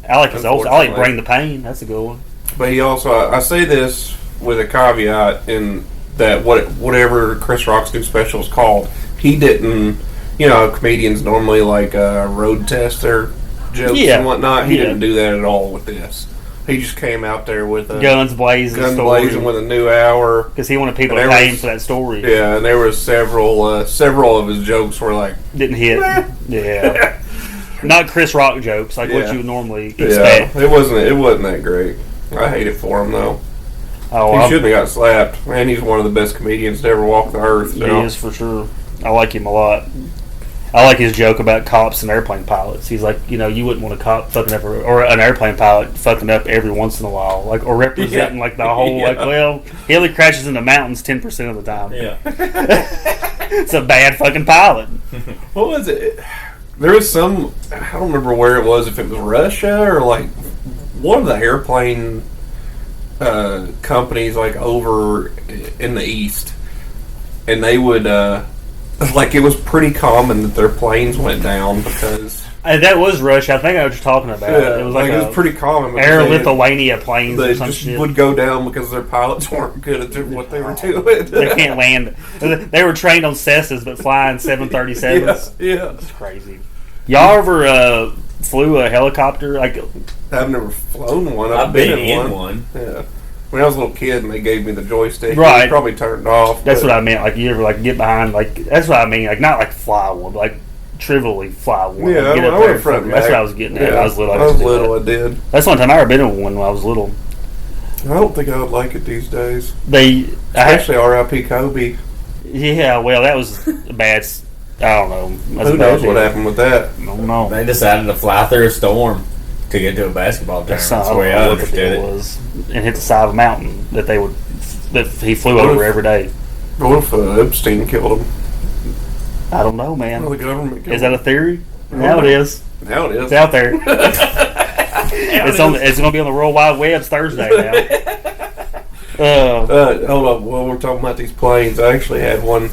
I like his old. I like Unfortunately. Bring the Pain. That's a good one. But he also, I say this with a caveat in that whatever Chris Rock's new special is called, he didn't. Comedians normally road test their jokes Yeah. and whatnot. He Yeah. didn't do that at all with this. He just came out there with a Guns blazing gun story. blazing with a new hour. Because he wanted people And to there pay him was- for that story. Yeah, and there were several of his jokes were Didn't hit. Yeah. Not Chris Rock jokes, what Yeah. you would normally yeah, expect. it wasn't that great. I hate it for him though. Oh, He I'm- shouldn't have got slapped. Man, he's one of the best comedians to ever walk the earth. He is for sure. I like him a lot. I like his joke about cops and airplane pilots. He's like, you wouldn't want a cop fucking up or an airplane pilot fucking up every once in a while, or representing the whole Yeah. he only crashes in the mountains 10% of the time. Yeah. It's a bad fucking pilot. What was it? There was some. I don't remember where it was. If it was Russia or one of the airplane companies over in the east, and they would it was pretty common that their planes went down because That was Russia. I think I know what you're talking about. It was it was pretty common. because Air they- Lithuania planes They or some just shit. would go down because their pilots weren't good at what they were doing. They can't land. They were trained on Cessnas but flying 737s. Yeah. It's crazy. Y'all ever flew a helicopter? I've never flown one. I've been in one. Yeah. When I was a little kid and they gave me the joystick, Right. it was probably turned off. That's but- what I meant. You ever get behind? That's what I mean. Not fly one, but trivially fly one. Yeah, Get I up went there. front and That's back. what I was getting at. Yeah, When I was little. I was used to do little, that. I did. That's the only time I ever been in one when I was little. I don't think I would like it these days. Actually, Especially R.I.P. Kobe. yeah. Well, that was a bad. I don't know. That's Who a bad knows what deal. happened with that? I don't know. They decided to fly through a storm to get to a basketball tournament. That's That's not the way I what the understood deal it. was. And hit the side of a mountain that he flew over every day. What if Epstein killed him? I don't know, man. Well, the government killed Is that a him. theory? Now it is. Now it is. It's out there. It's going to be on the World Wide Web's Thursday now. Hold on. While we're talking about these planes, I actually had one.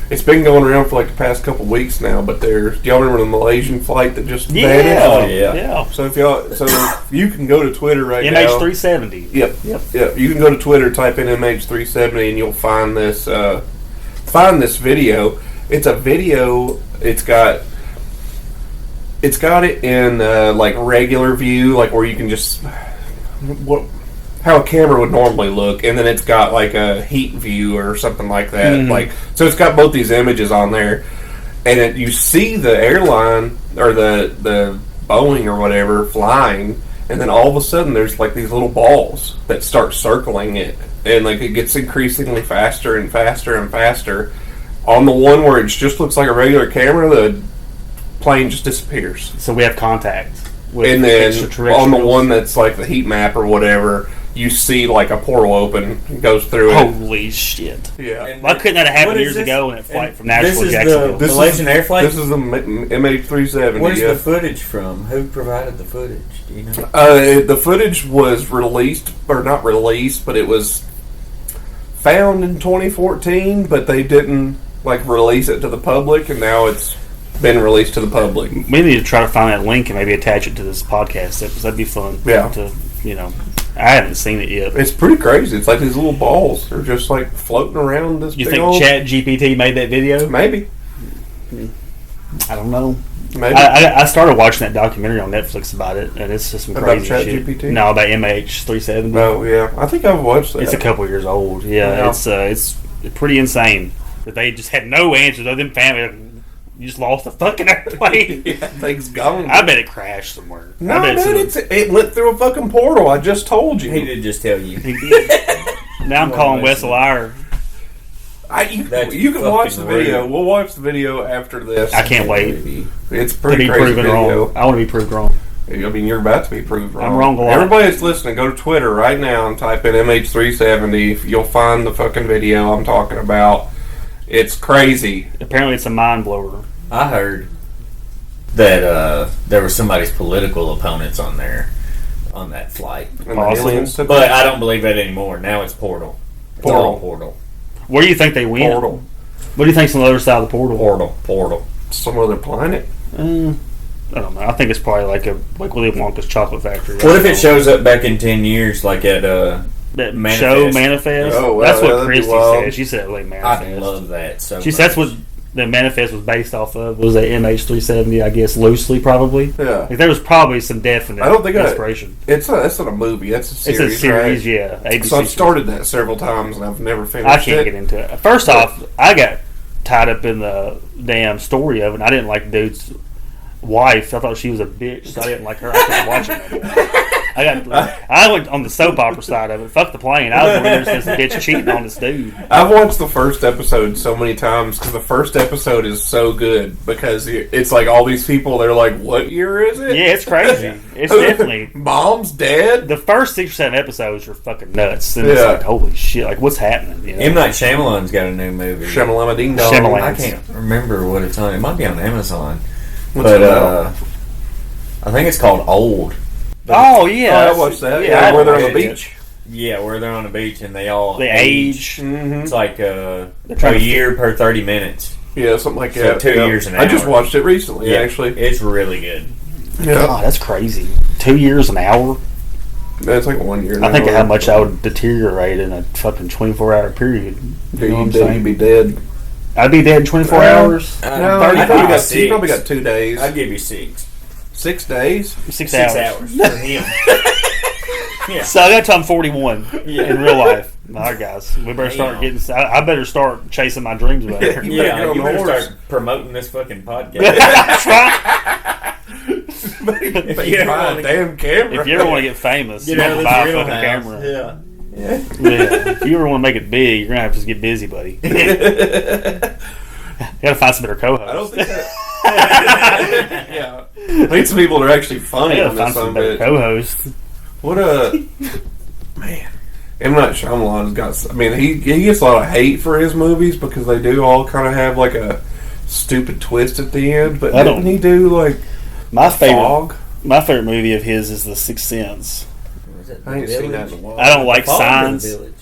It's been going around for like the past couple weeks now. But do y'all remember the Malaysian flight that just vanished? Oh, yeah. So if you can go to Twitter right now. MH370. Yep. You can go to Twitter, type in MH370, and you'll find this. Find this video. It's a video. It's got it in like regular view, like where you can just how a camera would normally look, and then it's got like a heat view or something like that. Like, so it's got both these images on there, and you see the airline or the Boeing or whatever flying, and then all of a sudden there's like these little balls that start circling it, and like it gets increasingly faster and faster and faster. On the one where it just looks like a regular camera, the plane just disappears. So we have contact with and then extraterrestrials. on the one that's like the heat map or whatever, you see like a portal open and goes through it. Holy shit. Yeah. And Why couldn't that have happened what is years this? ago in a flight from This Nashville to is Jacksonville? the Malaysian air flight? This is the MH370. Where's yeah. the footage from? Who provided the footage? Do you know? The footage was released, or not released, but it was found in 2014, but they didn't like release it to the public, and now it's been released to the public. We need to try to find that link and maybe attach it to this podcast. That'd be fun. Yeah. I haven't seen it yet. It's pretty crazy. It's like these little balls. They're just like floating around this You big think old... Chat GPT made that video? Maybe. I don't know. Maybe. I started watching that documentary on Netflix about it, and it's just some About crazy Chat shit. GPT? No, about MH370. Oh, yeah. I think I've watched that. It's a couple years old. Yeah, it's pretty insane that they just had no answers other than family. You just lost the fucking airplane. Yeah, thing's gone. I bet it crashed somewhere. No, I bet dude, it went through a fucking portal. I just told you. He did just tell you. Now I'm calling Wes a liar. You can watch the video. rude. We'll watch the video after this. I can't wait It's to pretty be crazy proven video. wrong. I want to be proved wrong. I mean, you're about to be proved wrong. I'm wrong a lot. Everybody that's listening, go to Twitter right now and type in MH370. You'll find the fucking video I'm talking about. It's crazy. Apparently, it's a mind blower. I heard that there was somebody's political opponents on there on that flight. And the Awesome. aliens took But I don't believe that anymore. Now it's Portal. It's all Portal. Where do you think they went? Portal. What do you think's on the other side of the portal? Portal. Some other planet. I don't know. I think it's probably like Willy Wonka's chocolate factory. What if it shows up back in 10 years, like at that Manifest? show Manifest? Oh, wow, that's yeah, what that'd be Christy wild. said. She said like I Manifest. love that so She much. said that's what the Manifest was based off of. Was that MH370? I guess loosely, probably. Yeah. Like, there was probably some definite I don't think inspiration. That's not a movie. That's a series. It's a series, right? yeah. ABC So I've series. started that several times and I've never finished I can't it. get into it. First off, I got tied up in the damn story of it. And I didn't like the dude's wife. I thought she was a bitch, so I didn't like her. I couldn't watch it no more. I went on the soap opera side of it. Fuck the plane. I was wondering this bitch cheating on this dude. I've watched the first episode so many times because the first episode is so good because it's like all these people. They're like, "What year is it?" Yeah, it's crazy. It's definitely Mom's dead. the first 6 or 7 episodes are fucking nuts. And Yeah. it's like, holy shit! Like, what's happening? You know? M. Night Shyamalan's got a new movie. Shamalama Ding Dong. Shyamalan. I can't remember what it's on. It might be on Amazon. What's But it about? I think it's called Old. Oh yeah, I watched that. Yeah, Yeah, I where they're on the watched it. beach. Yeah, where they're on the beach and they all The age. Mm-hmm. It's like trying a to year per 30 minutes. Yeah, something like So that. 2 Yeah. years an I just hour. watched it recently, actually. It's really good. Yeah, God, that's crazy. 2 years an hour. that's like 1 year. I think of how much I would deteriorate in a fucking 24-hour period. You know what I'm You'd saying? be dead. I'd be dead in 24 hours. No, I'd you give probably you got 2 days. I'd give you 6. 6 days. 6 6 hours. hours for him. Yeah. So I got till I'm 41 Yeah. in real life. All right, guys, we better start Damn. getting. I better start chasing my dreams about it. You better Yeah, get on you the better horse. start promoting this fucking podcast. That's right. But you you buy wanna a damn camera. If you ever want to get famous, Get you out of have to this buy a real fucking house. camera. Yeah. Yeah. If you ever want to make it big, you're gonna have to just get busy, buddy. You gotta find some better co-hosts. I don't think that. Yeah, I need some people that are actually funny I on gotta this. find some Some better co-hosts. What man? M. Night Shyamalan's got. I mean, he gets a lot of hate for his movies because they do all kind of have like a stupid twist at the end. But I don't- didn't he do like My favorite. Fog? My favorite movie of his is The Sixth Sense. Was it I ain't The seen that Village? in a while. I don't like Fog or Signs. The Village?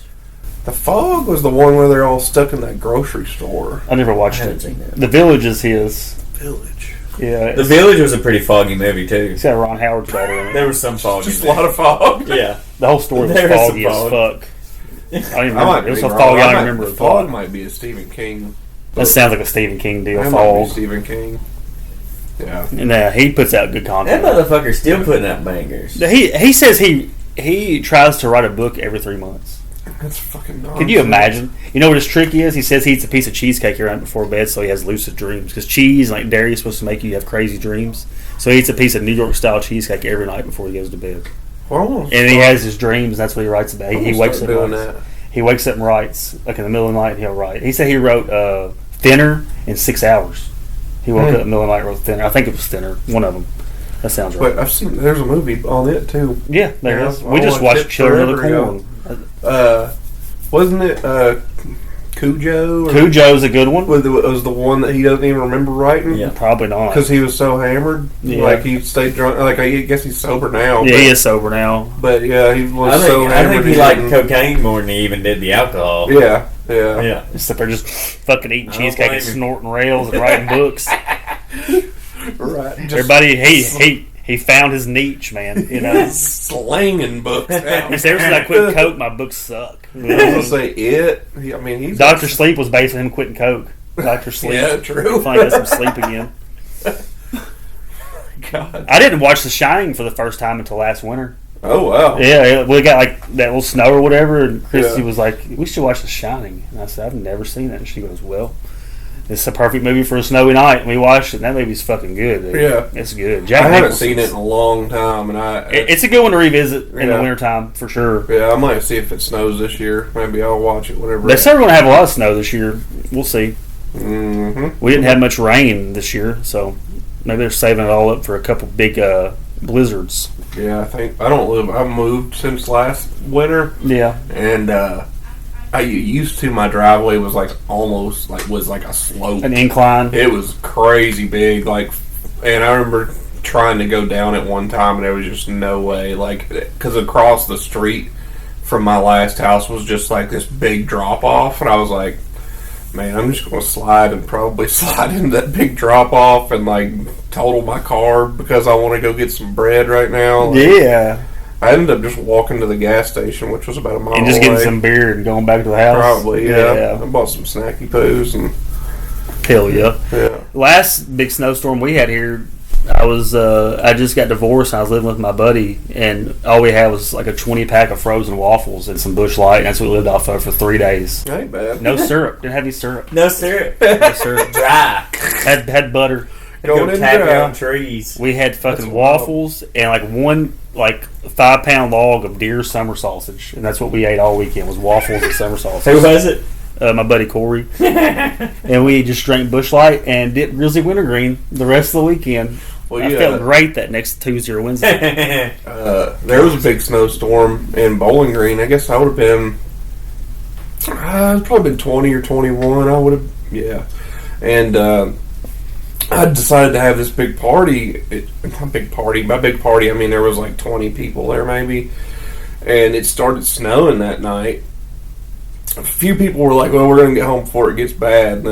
The Fog was the one where they're all stuck in that grocery store. I never watched I haven't it. seen that. The Village is his. Village. Yeah. The Village was a pretty foggy movie too. It's got Ron Howard's daughter in it. There was some fog. Just a in there. lot of fog. Yeah. The whole story was There is foggy some as fog. fuck. I don't even I might remember. It was be so wrong. foggy I I don't might- remember the Fog plot. might be a Stephen King. That sounds like a Stephen King deal. That might be Fog. Stephen King. Yeah. And he puts out good That content. motherfucker's still putting out bangers. He says he tries to write a book every 3 months. That's fucking nonsense. Could you imagine? You know what his trick is? He says he eats a piece of cheesecake every night before bed, so he has lucid dreams. Because cheese, like dairy, is supposed to make you have crazy dreams. So he eats a piece of New York style cheesecake every night before he goes to bed. Well, And he has his dreams. That's what he writes about. He wakes up doing and writes. that. He wakes up and writes. Like in the middle of the night, he'll write. He said he wrote Thinner in 6 hours. He woke up in the middle of the night and wrote Thinner. I think it was Thinner. One of them. That sounds right. But I've seen there's a movie on it too. Yeah, there Yeah, it is. We just I watched watched it Children of the forever Corn. Wasn't it Cujo? Or Cujo's a good one. was the one that he doesn't even remember writing? Yeah. Probably not. Because he was so hammered. Yeah. Like he stayed drunk. Like I guess he's sober now. Yeah, he is sober now. But yeah, he was I so think hammered. he liked didn't- cocaine more than he even did the alcohol. Yeah, yeah. Yeah. Just up there just fucking eating I don't cheesecake blame and him. snorting rails and writing books. Right. Just Everybody, he found his niche, man. You know. slanging books out. He said, ever since I quit coke, my books suck. I was gonna say it. I mean, he's Doctor Sleep was based on him quitting coke. Doctor Sleep. Yeah, true. Finally got some sleep again. God. I didn't watch The Shining for the first time until last winter. Oh wow. Yeah, we got like that little snow or whatever, and Christy Yeah. was like, "We should watch The Shining." And I said, "I've never seen it." And she goes, "Well, it's a perfect movie for a snowy night." And we watched it, and that movie's fucking good. Dude. Yeah. It's good. Jack I haven't Nicholson's- seen it in a long time, and It's a good one to revisit in the Yeah. wintertime for sure. yeah, I might see if it snows this year. Maybe I'll watch it whenever. They said we're going to have a lot of snow this year. We'll see. Mm-hmm. We didn't have much rain this year, so maybe they're saving it all up for a couple big blizzards. Yeah, I think I don't live. I've moved since last winter, Yeah. and I used to. My driveway was like almost was like a slope. An incline. It was crazy big, and I remember trying to go down it one time, and there was just no way, because across the street from my last house was just like this big drop off, and I was like, man, I'm just going to slide and probably slide into that big drop off and total my car because I want to go get some bread right now. Yeah. I ended up just walking to the gas station, which was about a mile And just away. getting some beer and going back to the house. Probably, yeah. I bought some snacky poos and Hell yeah. yeah. Last big snowstorm we had here, I just got divorced and I was living with my buddy, and all we had was like a 20 pack of frozen waffles and some Busch Light, and that's what we lived off of for 3 days. Ain't bad. No syrup. Didn't have any syrup. No syrup. No syrup. Dry. Had butter. Going Go in tap dry. on trees. We had fucking That's wild. waffles and one 5-pound log of deer summer sausage, and that's what we ate all weekend was waffles and summer sausage. Who was it? My buddy Corey. And we just drank Busch Light and dipped Grizzly Wintergreen the rest of the weekend. Well, I yeah. felt great that next Tuesday or Wednesday. There was a big snowstorm in Bowling Green. I guess I would have been, I'd probably been 20 or 21. I would have, yeah. And I decided to have this big party. Not big party. By big party, I mean there was 20 people there maybe. And it started snowing that night. A few people were like, well, we're going to get home before it gets bad. And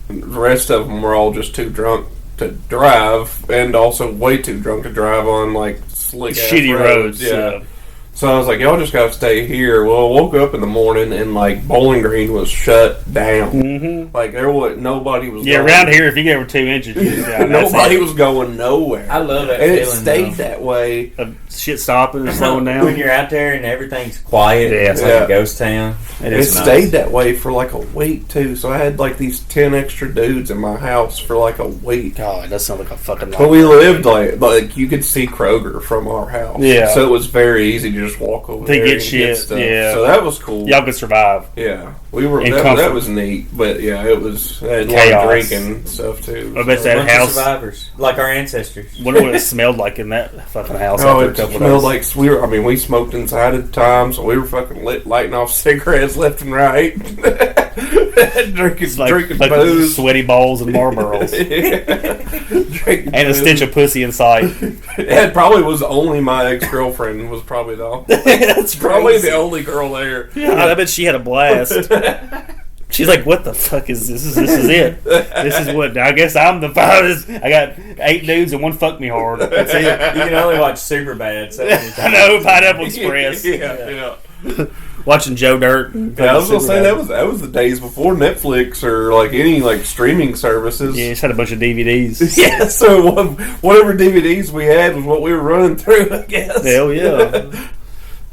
then the rest of them were all just too drunk to drive, and also way too drunk to drive on slick Shitty roads. Yeah. So I was like, y'all just gotta stay here. Well, I woke up in the morning and Bowling Green was shut down. Mm-hmm. There was nobody was. Yeah, going, around here, if you get over 2 inches, you're down. That's nobody it. was going nowhere. I love that and it feeling, stayed though. that way. Shit stopping and slowing When down. you're out there and everything's quiet, Yeah. it's like Yeah. a ghost town. It It is nice. stayed that way for a week too. So I had these 10 extra dudes in my house for a week. God, that sounds like a fucking But we lived like you could see Kroger from our house. Yeah. So it was very easy to just walk over To there get and shit, get stuff. yeah. So that was cool. Y'all could survive. Yeah. We were In that comfort. was neat. But yeah, it was had a lot Chaos. of drinking stuff too. I bet So- that Bunch house- of survivors, like our ancestors. Wonder what it smelled like in that fucking house Oh, after a it couple smelled days. like we smoked inside at the time, so we were fucking lighting off cigarettes left and right. drinking booze, sweaty balls and Marlboros, and a stench of pussy in sight. It probably was only my ex-girlfriend was probably the That's probably crazy. the only girl there. Yeah, I bet she had a blast. She's like, "What the fuck is this? This is it. This is what I guess I'm the finest. I got 8 dudes and one fuck me hard. That's it." You can only watch Superbad. So I know, Pineapple Express. Yeah. Watching Joe Dirt. Yeah, I was gonna say that was the days before Netflix or like any like streaming services. Yeah, just had a bunch of DVDs. Yeah, so whatever DVDs we had was what we were running through, I guess. Hell yeah.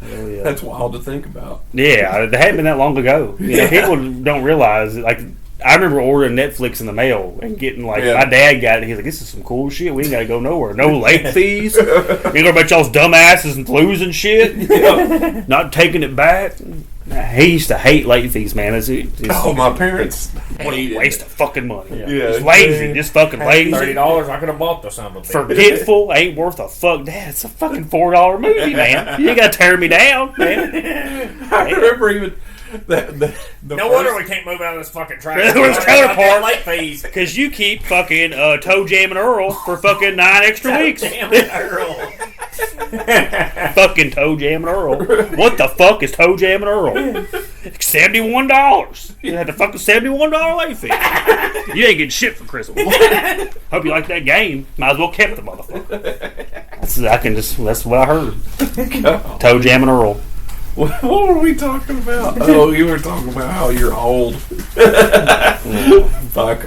Hell yeah. That's wild to think about. Yeah, it hadn't been that long ago. You know, people don't realize, like, I remember ordering Netflix in the mail and getting, like, my dad got it. He's like, this is some cool shit. We ain't got to go nowhere. No late fees. You ain't about y'all's dumbasses and losing shit. Yeah. Not taking it back. He used to hate late fees, man. It's My parents hated waste of fucking money. Yeah. Just lazy. Just fucking lazy. $30, I could have bought the son of a bitch. Forgetful. Ain't worth a fuck. Dad, it's a fucking $4 movie, man. You ain't got to tear me down, man. I remember even the No wonder we can't move out of this fucking track. Where's the counterpart? Late fees. Because you keep fucking Toe Jam and Earl for fucking 9 extra weeks. Damn it, Earl. Fucking Toe Jam and Earl. What the fuck is Toe Jam and Earl? $71. You had the fucking $71 late fee. You ain't getting shit for Christmas. Hope you like that game. Might as well kept the motherfucker. That's what I heard. Toe Jam and Earl. What were we talking about? Oh, you were talking about how you're old. Fuck,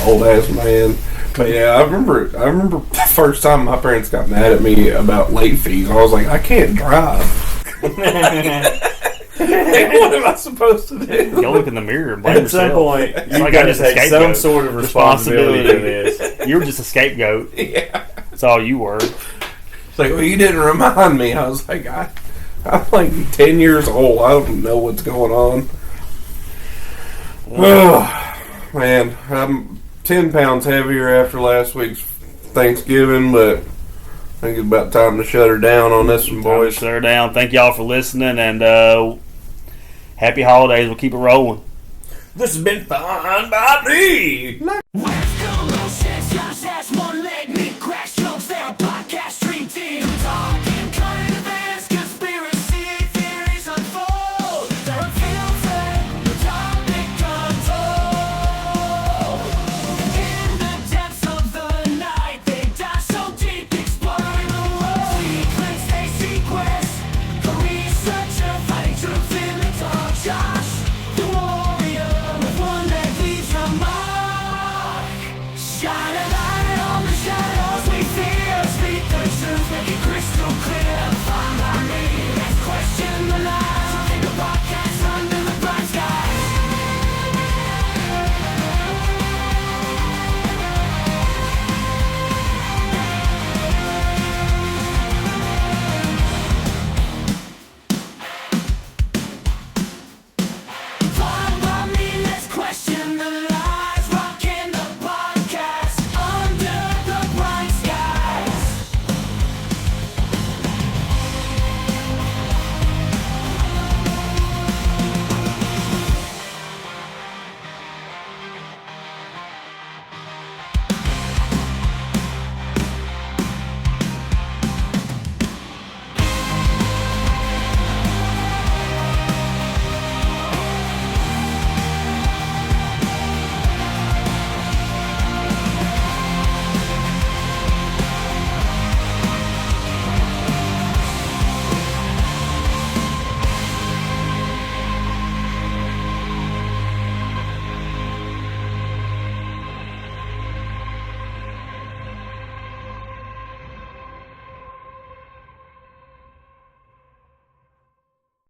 old ass man. But yeah, I remember the first time my parents got mad at me about late fees. I was like, I can't drive. What am I supposed to do? You look in the mirror and blame At some yourself. point, It's you like got I to just take some scapegoat. sort of responsibility for this. You were just a scapegoat. Yeah. That's all you were. It's like, well, you didn't remind me. I was like, I'm like 10 years old. I don't know what's going on. Oh, man, I'm 10 pounds heavier after last week's Thanksgiving, but I think it's about time to shut her down on this one, boys. Shut her down. Thank y'all for listening, and happy holidays. We'll keep it rolling. This has been fun by me.